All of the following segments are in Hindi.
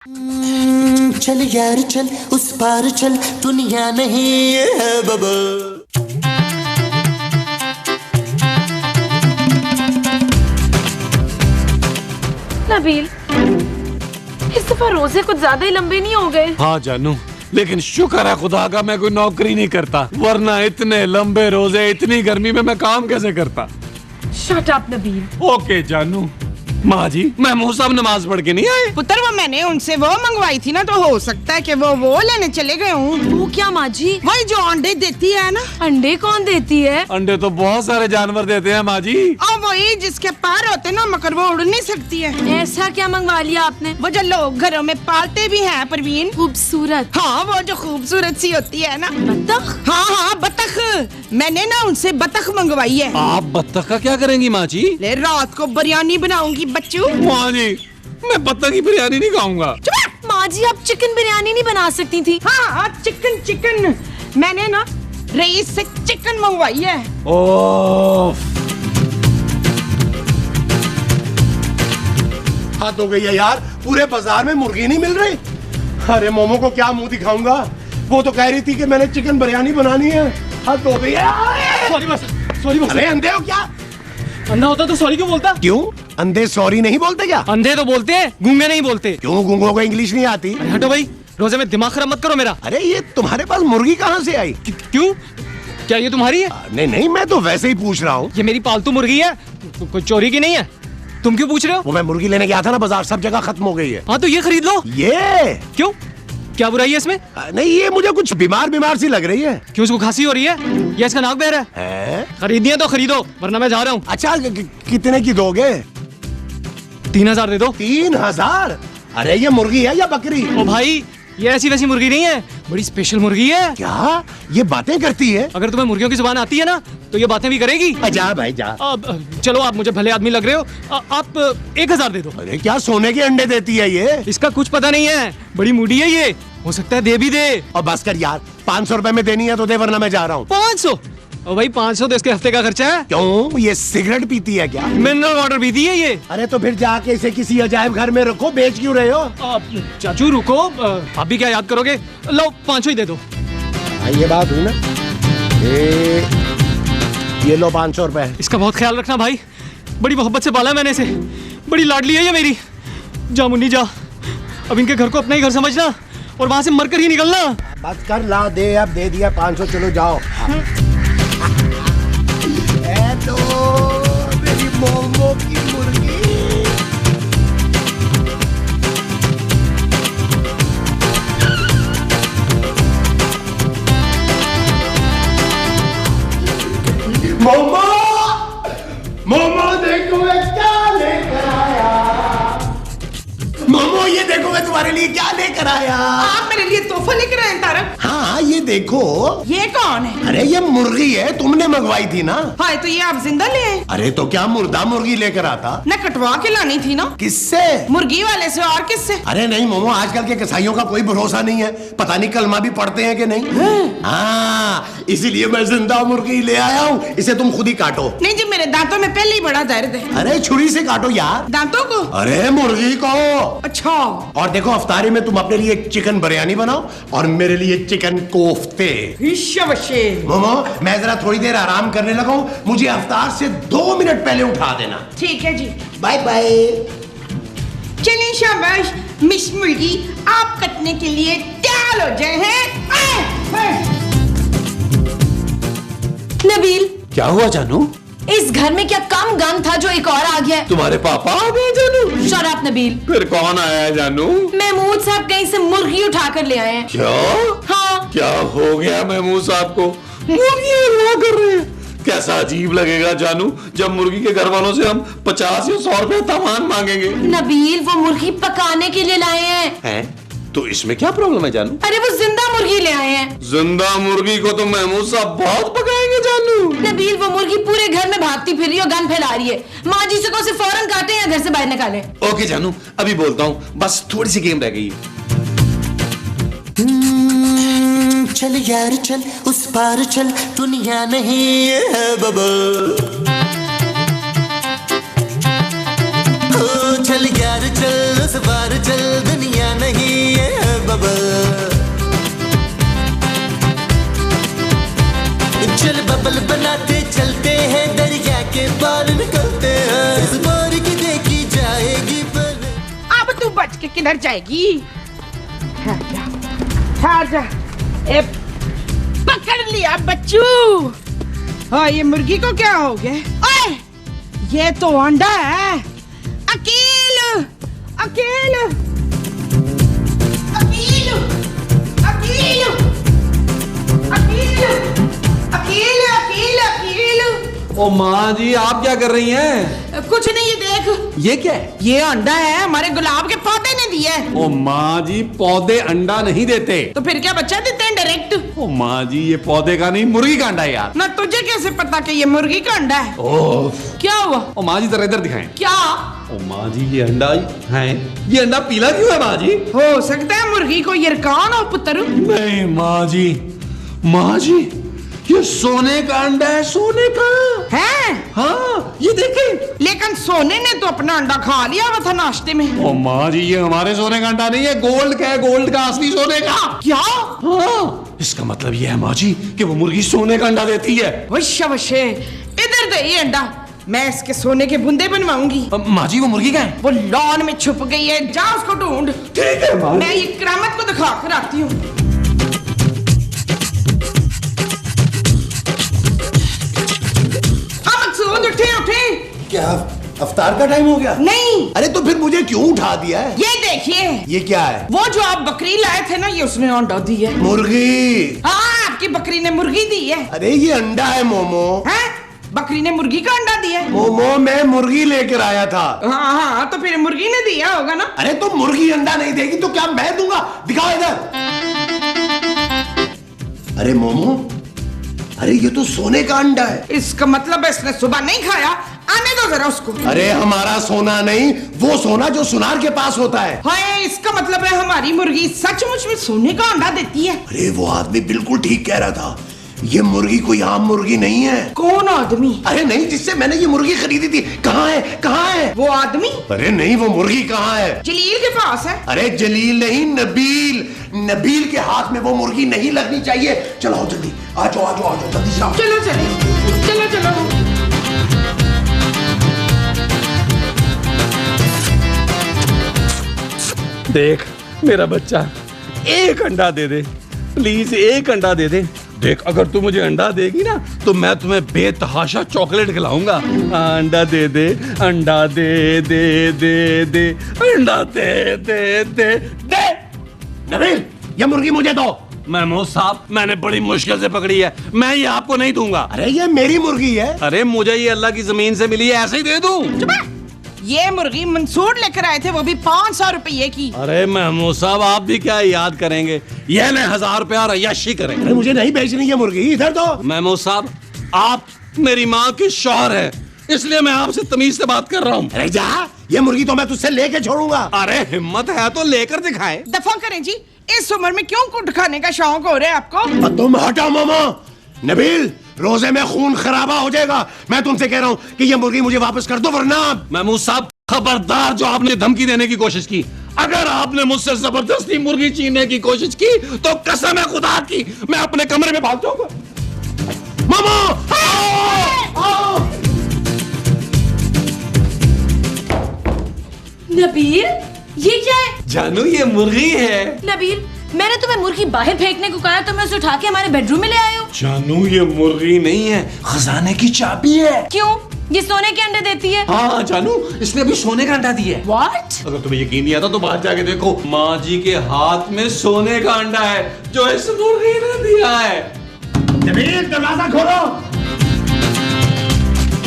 चल यार चल उस पार चल, दुनिया नहीं है बबल। नबील, इस दफा रोजे कुछ ज्यादा ही लंबे नहीं हो गए? हाँ जानू, लेकिन शुक्र है खुदा का मैं कोई नौकरी नहीं करता, वरना इतने लंबे रोजे इतनी गर्मी में मैं काम कैसे करता। Shut up Nabeel. ओके जानू। माँ जी, महमूद साहब नमाज पढ़ के नहीं आए? पुत्र, वो मैंने उनसे वो मंगवाई थी ना, तो हो सकता है कि वो लेने चले गए हूँ। वो क्या माँ जी? वही जो अंडे देती है ना। अंडे कौन देती है? अंडे तो बहुत सारे जानवर देते हैं माँ जी। और वही जिसके पैर होते ना, मगर वो उड़ नहीं सकती है। ऐसा क्या मंगवा लिया आपने? वो जो लोग घरों में पालते भी हैं परवीन। खूबसूरत? हाँ, वो जो खूबसूरत सी होती है ना। बतख? हाँ, बतख। मैंने ना उनसे बतख मंगवाई है। आप बत्तख का क्या करेंगी माँ जी? ले, रात को बिरयानी बनाऊंगी बच्चू। माँ जी, मैं बत्तख की बिरयानी नहीं खाऊंगा। माँ जी, आप चिकन बिरयानी नहीं बना सकती थी? हाँ, चिकन मैंने ना रईस से चिकन मंगवाई है। ओह, हाथ हो गई है यार, पूरे बाजार में मुर्गी नहीं मिल रही। अरे मोमो को क्या मुंह दिखाऊंगा, वो तो कह रही थी कि मैंने चिकन बिरयानी बनानी है। हाथ हो गई है। सॉरी बस। अरे अंधे हो क्या? अंधा होता तो सॉरी क्यों बोलता? क्यों अंधे सॉरी नहीं बोलते क्या? अंधे तो बोलते हैं, गूंगे नहीं बोलते। क्यों गूंगों को इंग्लिश नहीं आती? अरे हटो भाई, रोजे में दिमाग खराब मत करो मेरा। अरे ये तुम्हारे पास मुर्गी कहाँ से आई? क्यों? क्या ये तुम्हारी है? नहीं, मैं तो वैसे ही पूछ रहा हूँ। ये मेरी पालतू मुर्गी है, कोई चोरी की नहीं है। तुम क्यों पूछ रहे हो? वो मैं मुर्गी लेने गया था ना बाजार, सब जगह खत्म हो गई है। हाँ तो ये खरीद लो। ये क्यों? क्या बुराई है इसमें? नहीं, ये मुझे कुछ बीमार सी लग रही है। क्यों, उसको खांसी हो रही है या इसका नाक बह रहा है? खरीदनी है तो खरीदो, वरना मैं जा रहा हूँ। अच्छा, कितने की दोगे? 3000 दे दो। 3000? अरे ये मुर्गी है या बकरी? ओ भाई, ये ऐसी वैसी मुर्गी नहीं है, बड़ी स्पेशल मुर्गी है। क्या ये बातें करती है? अगर तुम्हें मुर्गियों की जुबान आती है ना, तो ये बातें भी करेगी। जा भाई जा। चलो, आप मुझे भले आदमी लग रहे हो, आप 1000 दे दो। अरे क्या सोने के अंडे देती है ये? इसका कुछ पता नहीं है, बड़ी मूडी है ये, हो सकता है दे भी दे। और बस कर यार, 500 रुपए में देनी है तो दे, वरना मैं जा रहा हूँ। 500? ओ भाई, 500 तो इसके हफ्ते का खर्चा है। क्यों, ये सिगरेट पीती है क्या? मिनरल वाटर पीती है ये। अरे तो फिर जाके इसे किसी अजायब घर में रखो, बेच क्यों रहे हो? चाचू रुको, आप भी क्या याद करोगे? लो 500 ही दे दो। ये बात हुई ना। ये लो 500 रुपए। इसका बहुत ख्याल रखना भाई, बड़ी मोहब्बत से पाला मैंने इसे, बड़ी लाडली है ये मेरी। जा मुन्नी जा, अब इनके घर को अपना ही घर समझना और वहां से मरकर ही निकलना। बस कर, ला दे, अब दे दिया 500, चलो जाओ। तो मेरी मोमो की मुर्गी। मोमो, मोमो देखो मैं क्या लेकर आया। मोमो ये देखो मैं तुम्हारे लिए क्या लेकर आया। आप मेरे लिए तोहफा लेकर आए तारक? हाँ, ये देखो। ये कौन है? अरे ये मुर्गी है, तुमने मंगवाई थी ना। हाय, तो ये आप जिंदा ले आए? अरे तो क्या मुर्दा मुर्गी लेकर आता? न कटवा के लानी थी ना। किससे? मुर्गी वाले से, और किससे? अरे नहीं मोमो, आजकल के कसाईयों का कोई भरोसा नहीं है, पता नहीं कलमा भी पढ़ते हैं कि नहीं। हाँ, इसीलिए मैं जिंदा मुर्गी ले आया हूँ, इसे तुम खुद ही काटो। नहीं जी, मेरे दांतों में पहले ही बड़ा दर्द है। अरे छुरी से काटो यार। दांतों को? अरे मुर्गी को। अच्छा। और देखो, अफ्तारी में तुम अपने लिए चिकन बिरयानी बनाओ और मेरे लिए चिकन कोफ्ते। मोमो, मैं जरा थोड़ी देर आराम करने लगा हूँ, मुझे अफ्तार से 2 मिनट पहले उठा देना। ठीक है जी, बाय बाय। चलिए शाबाश मिस मुर्गी, आप कटने के लिए तैयार हो जाए हैं। नबील, क्या हुआ जानू? इस घर में क्या कम गम था जो एक और आ गया? तुम्हारे पापा आ गए जानू? Shut up Nabeel. फिर कौन आया है जानू? महमूद साहब कहीं से मुर्गी उठा कर ले आए हैं। क्या? हाँ। क्या हो गया महमूद साहब को? मुर्गी अगवा कर रहे हैं। कैसा अजीब लगेगा जानू, जब मुर्गी के घर वालों से हम 50 या 100 रुपए सामान मांगेंगे। नबील, वो मुर्गी पकाने के लिए लाए हैं। तो इसमें क्या प्रॉब्लम है जानू? अरे वो जिंदा मुर्गी ले आए हैं। जिंदा मुर्गी को तो महमूद साहब बहुत पकाएंगे जानू। नबील, वो मुर्गी पूरे घर में भागती फिर रही है और गन फैला रही है। माँ जी से को उसे फौरन काटे या घर से बाहर निकाले। ओके जानू, अभी बोलता हूँ, बस थोड़ी सी गेम रह गई है। चल यार चल उस पार चल, दुनिया नहीं है बबल। चल यार चल उस पार चल, दुनिया नहीं किधर जाएगी? ठहर जा, ठहर जा। ए, पकड़ लिया बच्चू। हाँ, ये मुर्गी को क्या हो गया? ओए, ये तो अंडा है। अकील, अकील, अकील, अकील, अकील, अकील, अकील, अकील। ओ माँ जी, आप क्या कर रही हैं? कुछ नहीं, ये देख, ये क्या है? ये अंडा है, हमारे गुलाब के पौधे ने दिया है। ओ माँ जी, पौधे अंडा नहीं देते। तो फिर क्या बच्चा देते हैं डायरेक्ट? ओ माँ जी, ये पौधे का नहीं, मुर्गी का अंडा है यार। ना तुझे कैसे पता कि ये मुर्गी का अंडा है? ओह, क्या हुआ? ओ माँ जी, जरा इधर दिखाएं। क्या ओ माँ जी, ये अंडा है। ये अंडा पीला क्यों है माँ जी? हो सकता है मुर्गी को यरकान हो पुत्र। नहीं माँ जी, माँ जी, ये सोने का अंडा है, सोने का है? हाँ, ये देखें। लेकिन सोने ने तो अपना अंडा खा लिया हुआ था नाश्ते में। ओ माँ जी, ये हमारे सोने का अंडा नहीं है, गोल्ड का है, गोल्ड का, असली सोने का। क्या? हाँ, इसका मतलब ये है माँ जी कि वो मुर्गी सोने का अंडा देती है। वश्य वश्य, इधर दे ये अंडा, मैं इसके सोने के बूंदे बनवाऊंगी। माँ जी, वो मुर्गी का है? वो लॉन में छुप गई है, जा उसको ढूंढ। ठीक है माँ। मैं ये करामत को दिखा कर आती हूँ। मकसूद, उठे उठे। क्या अफ्तार का टाइम हो गया? नहीं, अरे तो फिर मुझे क्यों उठा दिया है? ये देखिए, ये क्या है? वो जो आप बकरी लाए थे ना, ये उसने अंडा दी है। मुर्गी। हाँ, आपकी बकरी ने मुर्गी दी है। अरे ये अंडा है मोमो। हैं? बकरी ने मुर्गी का अंडा दिया है। मोमो, मैं मुर्गी लेकर आया था। हाँ हाँ, तो फिर मुर्गी ने दिया होगा ना। अरे तो मुर्गी अंडा नहीं देगी तो क्या मैं दूंगा? दिखाओ इधर। अरे मोमो, अरे ये तो सोने का अंडा है। इसका मतलब है इसने सुबह नहीं खाया। आने दो जरा उसको। अरे हमारा सोना नहीं, वो सोना जो सुनार के पास होता है। हाय, इसका मतलब है हमारी मुर्गी सचमुच में सोने का अंडा देती है। अरे वो आदमी बिल्कुल ठीक कह रहा था, ये मुर्गी कोई आम मुर्गी नहीं है। कौन आदमी? अरे नहीं, जिससे मैंने ये मुर्गी खरीदी थी। कहाँ है, कहाँ है वो आदमी? अरे नहीं, वो मुर्गी कहाँ है? जलील के पास है। अरे जलील नहीं, नबील। नबील के हाथ में वो मुर्गी नहीं लगनी चाहिए। चलो आओ जल्दी, आ जाओ आ जाओ आ जाओ, जल्दी से आओ। चलो चलो चलो चलो। देख मेरा बच्चा, एक अंडा दे दे प्लीज, एक अंडा दे दे। देख, अगर तू मुझे अंडा देगी ना तो मैं तुम्हें बेतहाशा चॉकलेट खिलाऊंगा। अंडा दे दे, अंडा दे दे दे दे, अंडा दे दे दे दे। नबील, ये मुर्गी मुझे दो। महमूद साहब, मैंने बड़ी मुश्किल से पकड़ी है, मैं ये आपको नहीं दूंगा। अरे ये मेरी मुर्गी है। अरे मुझे ये अल्लाह की जमीन से मिली है, ऐसे ही दे दूं? ये मुर्गी मंसूर लेकर आए थे, वो भी 500 रुपये की। अरे महमूद साहब, आप भी क्या याद करेंगे? ये ले 1000 रुपया रयाशी करेंगे। अरे मुझे नहीं बेचनी है मुर्गी, इधर दो। महमूद साहब, आप मेरी माँ के शौहर हैं, इसलिए मैं आपसे तमीज से बात कर रहा हूँ। अरे जा, ये मुर्गी तो मैं तुझसे लेके छोड़ूंगा। अरे हिम्मत है तो लेकर दिखाए। दफा करें जी, इस उम्र में क्यों कुट खाने का शौक हो रहा है आपको? तुम हटाओ मामा। नबील, रोजे में खून खराबा हो जाएगा। मैं तुमसे कह रहा हूँ कि ये मुर्गी मुझे वापस कर दो, वरना। महमूद साहब, खबरदार जो आपने धमकी देने की कोशिश की, अगर आपने मुझसे जबरदस्ती मुर्गी छीनने की कोशिश की तो कसम है खुदा की, मैं अपने कमरे में भाग जाऊंगा। मामा, आओ, आओ। नबील, ये क्या है? जानू, ये मुर्गी है। नबील, मैंने तुम्हें मुर्गी बाहर फेंकने को कहा, तो मैं उसे उठा के हमारे बेडरूम में ले आए हो। जानू, ये मुर्गी नहीं है, खजाने की चाबी है। क्यों? ये सोने के अंडे देती है। हाँ जानू, इसने अभी सोने का अंडा दिया है। What? अगर तुम्हें यकीन नहीं आता तो बाहर जाके देखो, माँ जी के हाथ में सोने का अंडा है जो इस मुर्गी ने दिया है। नबील, दरवाजा खोलो।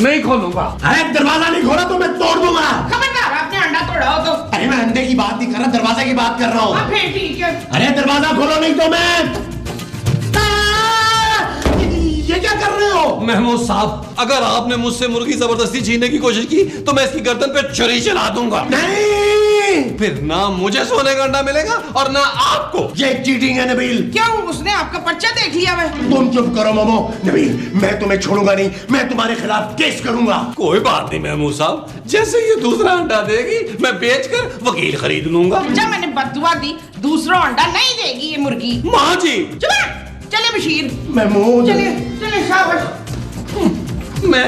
नहीं खोलूंगा। अरे दरवाजा नहीं खोला तो मैं तोड़ दूंगा। खबरदार, आपने अंडा तोड़ा हो तो। अरे मैं अंडे की बात नहीं कर रहा, दरवाजा की बात कर रहा हूँ। फिर ठीक है। अरे दरवाजा खोलो, नहीं तो मैं। ये क्या कर रहे हो? महमूद साहब, अगर आपने मुझसे मुर्गी जबरदस्ती छीनने की कोशिश की तो मैं इसकी गर्दन पे छुरी चला दूंगा। नहीं, फिर ना मुझे सोने का अंडा मिलेगा और ना आपको। ये चीटिंग है नबील। क्यों? उसने आपका पर्चा देख लिया है। तुम चुप करो मोमो। नबील, मैं तुम्हें छोड़ूंगा नहीं, मैं तुम्हारे खिलाफ केस करूंगा। कोई बात नहीं महमूद साहब, जैसे ये दूसरा अंडा देगी मैं बेचकर वकील खरीद लूंगा। जब मैंने बददुआ दी, दूसरा अंडा नहीं देगी ये मुर्गी। माँ जी, चले बशीर, महमूद, चलिए चलिए, शाबाश। मैं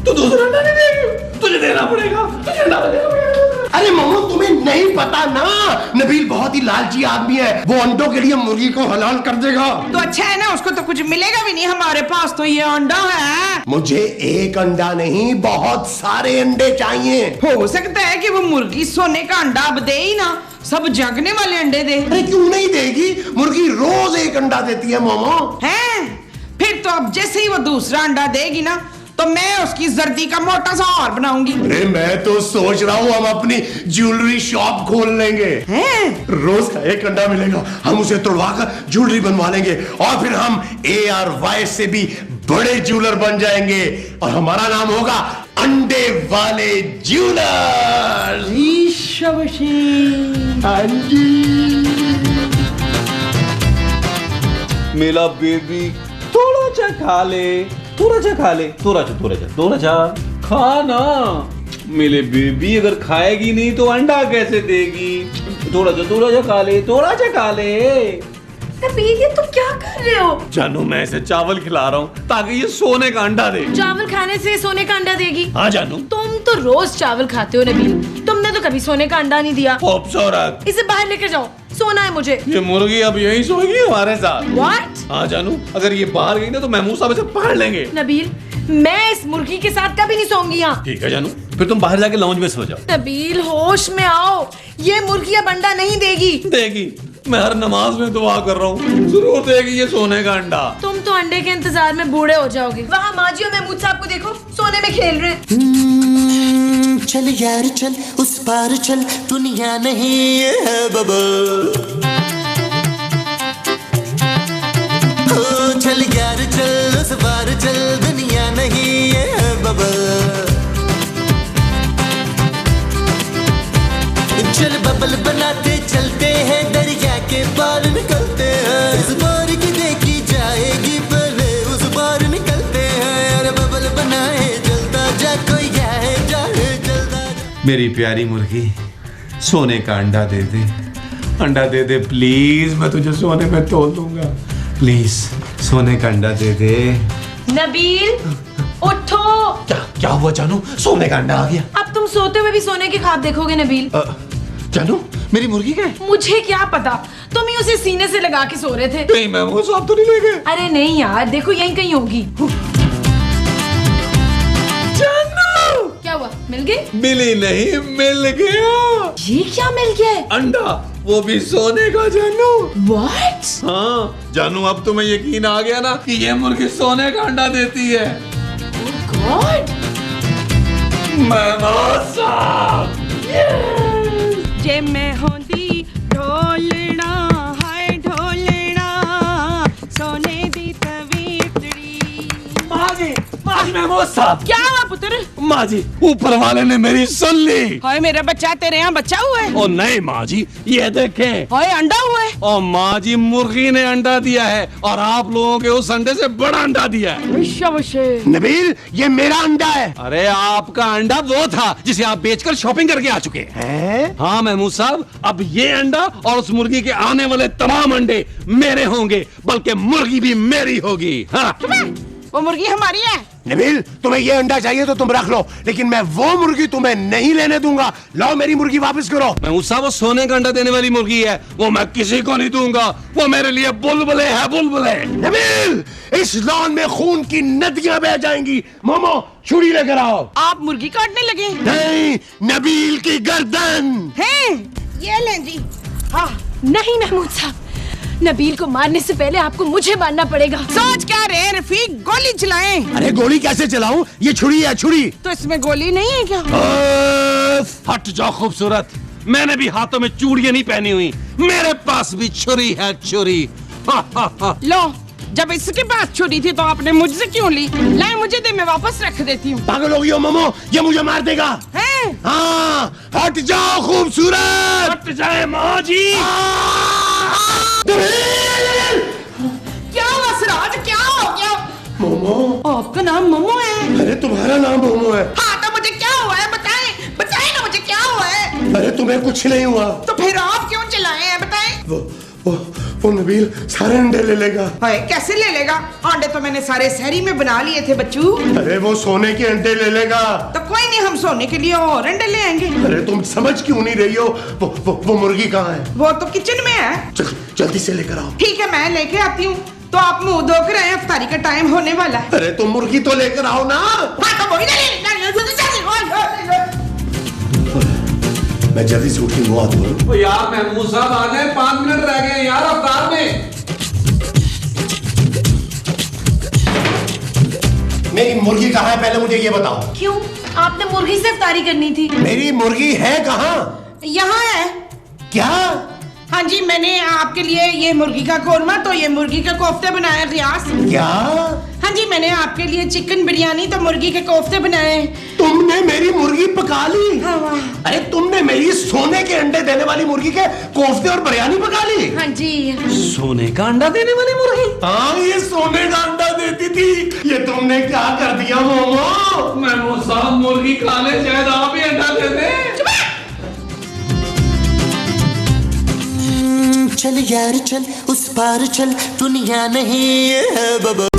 तो दूसरा अंडा नहीं देगी, तुझे देना पड़ेगा, तुझे देना पड़ेगा। अरे मोमो तुम्हें नहीं पता ना, नबील बहुत ही लालची आदमी है, वो अंडों के लिए मुर्गी को हलाल कर देगा। तो अच्छा है ना, उसको तो कुछ मिलेगा भी नहीं, हमारे पास तो ये अंडा है। मुझे एक अंडा नहीं, बहुत सारे अंडे चाहिए। हो सकता है कि वो मुर्गी सोने का अंडा अब दे ही ना, सब जगने वाले अंडे दे। अरे क्यों नहीं देगी, मुर्गी रोज एक अंडा देती है मोमो। हैं? फिर तो अब जैसे ही वो दूसरा अंडा देगी ना, तो मैं उसकी जर्दी का मोटा सा हार बनाऊंगी। अरे मैं तो सोच रहा हूँ हम अपनी ज्वेलरी शॉप खोल लेंगे। हैं? रोज का एक अंडा मिलेगा, हम उसे तोड़वा कर ज्वेलरी बनवा लेंगे और फिर हम ARY से भी बड़े ज्वेलर बन जाएंगे और हमारा नाम होगा अंडे वाले ज्वेलर। हाँ जी। मेरा बेबी थोड़ा सा खा ले, थोड़ा सा खा ले, थोड़ा सा खा ना। मेरे बेबी अगर खाएगी नहीं तो अंडा कैसे देगी? थोड़ा सा खा ले, थोड़ा सा खा ले। नबील, ये तुम क्या कर रहे हो? जानू मैं इसे चावल खिला रहा हूँ ताकि ये सोने का अंडा दे। चावल खाने से सोने का अंडा देगी? हाँ जानू। तुम तो रोज चावल खाते हो नबील, तुमने तो कभी सोने का अंडा नहीं दिया। खूबसूरत। इसे बाहर लेकर जाओ, सोना है मुझे। ये मुर्गी अब यहीं सोएगी हमारे साथ। What? हाँ जानू, अगर ये बाहर गई ना तो महमूद साहब इसे पकड़ लेंगे। नबील, मैं इस मुर्गी के साथ कभी नहीं सोऊंगी यहाँ। ठीक है जानू, फिर तुम बाहर जाके लाउंज में सो जाओ। नबील, होश में आओ, ये मुर्गी अब अंडा नहीं देगी। देगी, मैं हर नमाज में दुआ कर रहा हूँ, जरूर देगी ये सोने का अंडा। तुम तो अंडे के इंतजार में बूढ़े हो जाओगे। वहाँ माजी और महमूद साहब को देखो, सोने में खेल रहे हैं। चल यार चल, उस पार चल, दुनिया नहीं है बबल। ओ चल यार चल, उस पार चल, दुनिया नहीं है बबल। चल बबल बनाते चलते हैं, दरिया के पार निकलते हैं। इस बार की देखी जाएगी, पहले उस बार निकलते हैं। अरे बबल बनाए जलता जा, कोई जाए जाए जलता जा। मेरी प्यारी मुर्गी, सोने का अंडा दे दे, अंडा दे दे प्लीज, मैं तुझे सोने में तोल दूंगा। प्लीज सोने का अंडा दे दे। नबील, उठो। क्या हुआ जानू, सोने का अंडा आ गया। अब तुम सोते हुए भी सोने के ख्वाब देखोगे नबील। जानू मेरी मुर्गी क्या है? मुझे क्या पता, तुम ही उसे सीने से लगा के सो रहे थे। नहीं महमूद साहब तो नहीं ले गए? अरे नहीं यार, देखो यहीं कहीं होगी। जानू क्या हुआ, मिल गई? मिली नहीं, मिल गया। ये क्या मिल गया है? अंडा, वो भी सोने का जानू। What? हाँ जानू, अब तुम्हें यकीन आ गया ना कि ये मुर्गी सोने का अंडा देती है। God? महमूद साहब, जे मैं होंदी ढोलना, हाय ढोलना, सोने दी तवीतड़ी। माजी महमूद साहब। क्या हुआ पुत्र? माँ जी, ऊपर वाले ने मेरी सुन ली। हाय मेरा बच्चा, तेरे यहाँ बच्चा हुआ है? ओ नहीं माँ जी, ये देखें। हाय अंडा हुआ है? और माँ जी, मुर्गी ने अंडा दिया है और आप लोगों के उस अंडे से बड़ा अंडा दिया है। नबील, ये मेरा अंडा है। अरे आपका अंडा वो था जिसे आप बेचकर शॉपिंग करके आ चुके हैं। हाँ महमूद साहब, अब ये अंडा और उस मुर्गी के आने वाले तमाम अंडे मेरे होंगे, बल्कि मुर्गी भी मेरी होगी। हाँ। वो मुर्गी हमारी है। नबील, तुम्हें ये अंडा चाहिए तो तुम रख लो, लेकिन मैं वो मुर्गी तुम्हें नहीं लेने दूंगा। लाओ मेरी मुर्गी वापस करो। महमूद साहब, वो सोने का अंडा देने वाली मुर्गी है, वो मैं किसी को नहीं दूंगा, वो मेरे लिए बुलबुले है, बुलबुले। नबील, इस लॉन में खून की नदियां बह जाएंगी। मोमो, छुरी लेकर आओ। आप मुर्गी काटने लगे? नहीं, नबील की गर्दन। हैं? ये लें जी। हाँ। नहीं महमूद साहब, नबील को मारने से पहले आपको मुझे मारना पड़ेगा। सोच क्या रहे रफीक, गोली चलाएं। अरे गोली कैसे चलाऊं? ये छुरी है, छुरी। तो इसमें गोली नहीं है क्या? हट जाओ खूबसूरत, मैंने भी हाथों में चूड़ियां नहीं पहनी हुई, मेरे पास भी छुरी है, छुरी। लो, जब इसके पास छुरी थी तो आपने मुझसे क्यों ली? लाए मुझे दे, मैं वापस रख देती हूँ। पागल हो गई हो मोमो, ये मुझे मार देगा। हैं? हाँ, हट जाओ खूबसूरत। हट जाए माँ जी। क्या हुआ सिराज, क्या हो गया? मोमो, आपका नाम मोमो है? अरे तुम्हारा नाम मोमो है। हाँ, तो मुझे क्या हुआ है बताएं, बताएं ना मुझे क्या हुआ है। अरे तुम्हें कुछ नहीं हुआ। तो फिर आप क्यों चिल्लाए हैं, बताएं। वो नबील सारे अंडे ले लेगा। हाय कैसे ले लेगा? अंडे तो मैंने सारे शहरी में बना लिए थे बच्चू। अरे वो सोने के अंडे ले लेगा। तो कोई नहीं, हम सोने के लिए और अंडे ले आएंगे। अरे तुम समझ क्यों नहीं रही हो? वो मुर्गी कहाँ है? वो तो किचन में है। चल जल्दी से लेकर आओ। ठीक है, मैं लेके आती हूँ। तो आप मुंह धो कर आए, इफ्तारी का टाइम होने वाला है। अरे तुम मुर्गी तो लेकर आओ ना। हाँ, तो वही ले। मैं जल्दी से उठ के मुंह हाथ धोऊं। ओ यार महमूद साहब आ गए, 5 मिनट रह गए यार अफ्तार में। मेरी मुर्गी कहाँ है पहले मुझे ये बताओ। क्यों? आपने मुर्गी से इफ्तारी करनी थी। मेरी मुर्गी है कहाँ? यहाँ है। क्या? हाँ जी, मैंने आपके लिए ये मुर्गी का कोरमा, तो ये मुर्गी के कोफ्ते बनाए रियाज। क्या? हाँ जी, मैंने आपके लिए चिकन बिरयानी तो मुर्गी के कोफ्ते बनाए। तुमने मेरी मुर्गी पका ली? हाँ, वाह। अरे तुमने मेरी सोने के अंडे देने वाली मुर्गी के कोफ्ते और बिरयानी पका ली? हाँ जी। सोने का अंडा देने वाली मुर्गी? हाँ, ये सोने का अंडा देती थी। ये तुमने क्या कर दिया मोमो? महमूद साहब मुर्गी खा ले, शायद आप ही अंडा दे दे। चल यार चल, उस पार चल, दुनिया नहीं है बाबा।